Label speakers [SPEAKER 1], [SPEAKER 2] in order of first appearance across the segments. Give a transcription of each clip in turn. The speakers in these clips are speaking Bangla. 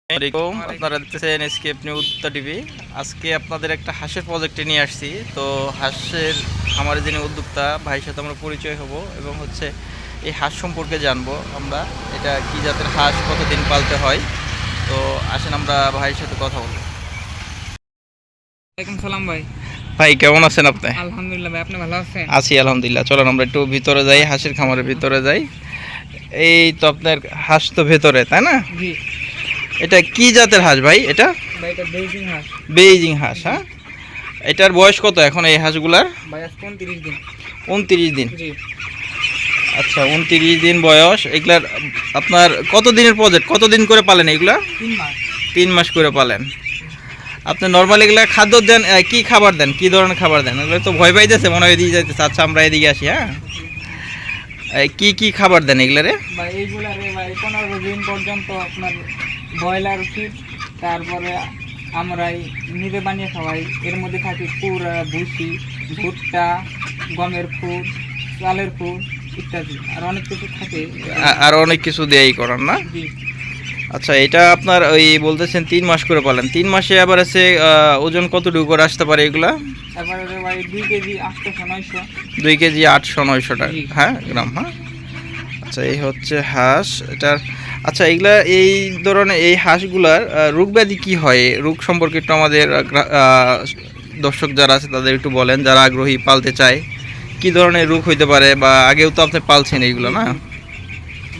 [SPEAKER 1] আসসালামাইকুম, আপনারা দেখতেছেন এসকেপ নিউজ টিভি। আজকে আপনাদের একটা হাঁসের প্রজেক্টে নিয়ে আসছি। তো হাঁসের খামারের যিনি উদ্যোক্তা ভাইয়ের সাথে আমরা পরিচয় হব এবং হচ্ছে এই হাঁস সম্পর্কে জানবো আমরা, এটা কি জাতের হাঁস, কতদিন পালতে হয়। তো আসেন আমরা ভাইয়ের সাথে কথা বলবো।
[SPEAKER 2] ওয়ালাইকুম সালাম ভাই।
[SPEAKER 1] ভাই কেমন আছেন আপনি?
[SPEAKER 2] আলহামদুলিল্লাহ ভাই, আপনি ভালো আছেন?
[SPEAKER 1] আছি আলহামদুলিল্লাহ। চলেন আমরা একটু ভিতরে যাই, হাঁসের খামারের ভিতরে যাই। এই তো আপনার হাঁস তো ভেতরে, তাই না?
[SPEAKER 2] জি
[SPEAKER 1] এটা কি জাতের হাঁস ভাই? এটা
[SPEAKER 2] ভাই, এটা বেজিং হাঁস।
[SPEAKER 1] বেইজিং হাঁস। হ্যাঁ, এটার বয়স কত এখন এই হাঁসগুলার?
[SPEAKER 2] ভাই আজকে 29 দিন।
[SPEAKER 1] 29 দিন।
[SPEAKER 2] জি
[SPEAKER 1] আচ্ছা, 29 দিন বয়স। এগুলার আপনার কত দিনের প্রজেক্ট, কতদিন করে পালেন এগুলা?
[SPEAKER 2] 3 মাস।
[SPEAKER 1] 3 মাস করে পালেন। আপনি নর্মালি এগুলা খাদ্য দেন, কি খাবার দেন, কি ধরনের খাবার দেন? এগুলো তো ভয় পাইতেছে মনে হয় এদিকে যাইতেছে। আচ্ছা, আমরা এদিকে আসি। হ্যাঁ, কি কি খাবার দেন এগুলারে?
[SPEAKER 2] ভাই এইগুলা রে ভাই 15 দিন পর্যন্ত আপনার ব্রয়লার ফিড, তারপরে আমরাই নিজে বানিয়ে খাওয়াই। এর মধ্যে থাকি পুরা ভুসি, ভুট্টা, গমের ফুড, চালের ফুড ইত্যাদি আর অনেক কিছু থাকে।
[SPEAKER 1] আর অনেক কিছু দিয়েই করান না?
[SPEAKER 2] জি।
[SPEAKER 1] আচ্ছা, এটা আপনার ওই বলতেছেন 3 মাস করে পালেন। 3 মাসে আবার আছে ওজন কতটুকু করে আসতে পারে এগুলা?
[SPEAKER 2] তারপরে ভাই 2 কেজি 800-900।
[SPEAKER 1] 2 কেজি 800-900 টাকা, হ্যাঁ, গ্রাম। হ্যাঁ, আচ্ছা, এই হচ্ছে হাঁস এটার। আচ্ছা, এগুলা এই ধরনের এই হাঁসগুলার রোগ ব্যাধি কী হয়, রোগ সম্পর্কে একটু আমাদের দর্শক যারা আছে তাদের একটু বলেন, যারা আগ্রহী পালতে চায়। কি ধরনের রোগ হইতে পারে, বা আগেও তো আপনি পালছেন এইগুলো না?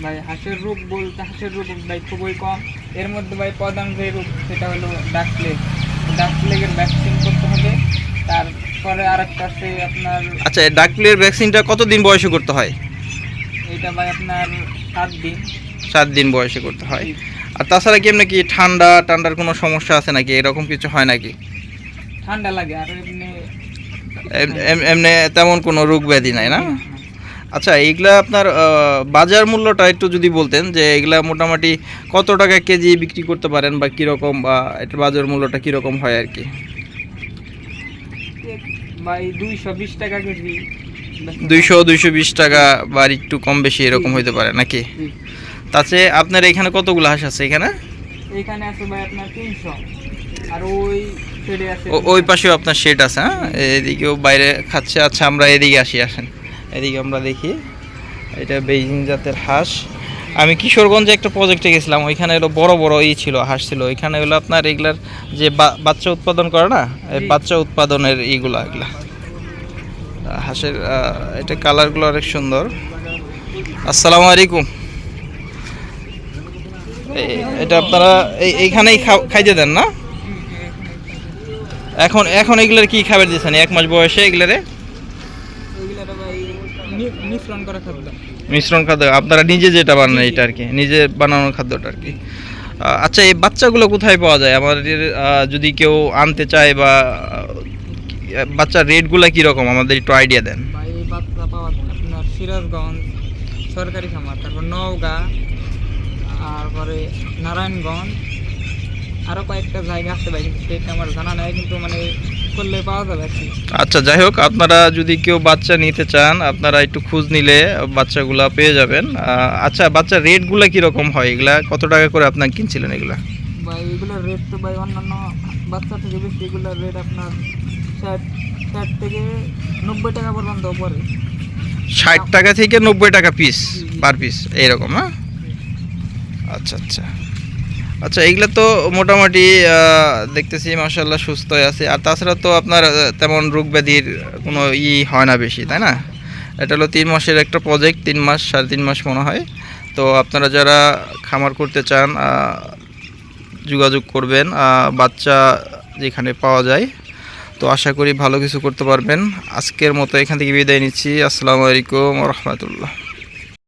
[SPEAKER 2] ভাই হাঁসের রোগ বলতে হাঁসের রোগ ভাই খুবই কম। এর মধ্যে ভাই প্রধান যে রোগ সেটা হলো ডাক প্লেগ। ডাক প্লেগের ভ্যাকসিন করতে হবে। তারপরে আরেকটা আছে আপনার,
[SPEAKER 1] আচ্ছা, এই ডাক প্লেগের ভ্যাকসিনটা কতদিন বয়সে করতে হয়?
[SPEAKER 2] এটা ভাই আপনার 7 দিন।
[SPEAKER 1] 7 দিন বয়সে করতে হয়। আর তাছাড়া কি এমনি কি ঠান্ডার কোনো সমস্যা আছে নাকি, এরকম কিছু হয় নাকি?
[SPEAKER 2] ঠান্ডা লাগে আর এমনি
[SPEAKER 1] এমনি তেমন কোনো রোগ ব্যাধি নাই না? আচ্ছা, এইগুলা আপনার বাজার মূল্যটা একটু যদি বলতেন, যে এগুলা মোটামুটি কত টাকা কেজি বিক্রি করতে পারেন, বা কীরকম, বা এটার বাজার মূল্যটা কীরকম হয় আর কি?
[SPEAKER 2] ভাই 220 টাকা কেজি।
[SPEAKER 1] 200-220 টাকা, বা একটু কম বেশি এরকম হইতে পারে নাকি?
[SPEAKER 2] জি।
[SPEAKER 1] তাতে আপনার এখানে কতগুলো হাঁস আছে এখানে?
[SPEAKER 2] এখানে আছে ভাই আপনার 300। আর ওই সাইডে আছে
[SPEAKER 1] ওই পাশেও আপনার শেড আছে? হ্যাঁ, এদিকেও বাইরে খাচ্ছে। আচ্ছা, আমরা এদিকে আসেন। এদিকে আমরা দেখি, এটা বেইজিং জাতের হাঁস। আমি কিশোরগঞ্জে একটা প্রজেক্টে গেছিলাম, ওইখানে হলো বড় বড় ছিল, হাঁস ছিল ওইখানে। হলো আপনার এগুলার যে বাচ্চা উৎপাদন করে না, এই বাচ্চা উৎপাদনের এগুলা হাঁসের। এটা কালারগুলো অনেক সুন্দর। আসসালামু আলাইকুম। এটা আপনারা এইখানেই খাইতে দেন না? এখন এগুলার কি খাবার দিচ্ছেন 1 মাস বয়সে এগুলারে?
[SPEAKER 2] ওইগুলা ভাই মিশ্রণ করা খাদ্য।
[SPEAKER 1] মিশ্রণ খাদ্য আপনারা নিজে যেটা বানান, এটা আর কি নিজে বানানোর খাদ্যটা আর কি। আচ্ছা, এই বাচ্চাগুলো কোথায় পাওয়া যায় আমাদের, যদি কেউ আনতে চায়, বা বাচ্চার রেটগুলো কীরকম আমাদের একটু আইডিয়া দেন?
[SPEAKER 2] ভাই এই বাচ্চা পাওয়া যায় আপনার সিরাজগঞ্জ সরকারি খামার, তারপর নওগাঁ, তারপরে নারায়ণগঞ্জ, আরও কয়েকটা জায়গা আছে ভাই, কিন্তু সেটা আমার জানা নাই, কিন্তু মানে করলে পাওয়া যাবে আর কি।
[SPEAKER 1] আচ্ছা, যাই হোক, আপনারা যদি কেউ বাচ্চা নিতে চান, আপনারা একটু খোঁজ নিলে বাচ্চাগুলা পেয়ে যাবেন। আচ্ছা, বাচ্চার রেটগুলো কীরকম হয়, এগুলা কত টাকা করে আপনার কিনছিলেন এগুলা?
[SPEAKER 2] ভাই এগুলোর রেট তো ভাই অন্যান্য বাচ্চা থেকে বেশি। এগুলোর রেট আপনার 60 থেকে 90 টাকা পর্যন্ত পড়ে।
[SPEAKER 1] 60 টাকা থেকে 90 টাকা পিস, পার পিস এইরকম? হ্যাঁ, আচ্ছা আচ্ছা। আচ্ছা, এইগুলো তো মোটামুটি দেখতেছি মাশাআল্লাহ সুস্থই আছে। আর তাছাড়া তো আপনার তেমন রোগ ব্যাধির কোনো হয় না বেশি, তাই না? এটা হলো 3 মাসের একটা প্রজেক্ট, 3 মাস 3.5 মাস মনে হয়। তো আপনারা যারা খামার করতে চান যোগাযোগ করবেন, বাচ্চা যেখানে পাওয়া যায়। তো আশা করি ভালো কিছু করতে পারবেন। আজকের মতো এখান থেকে বিদায় নিচ্ছি। আসসালামু আলাইকুম ওয়া রাহমাতুল্লাহ।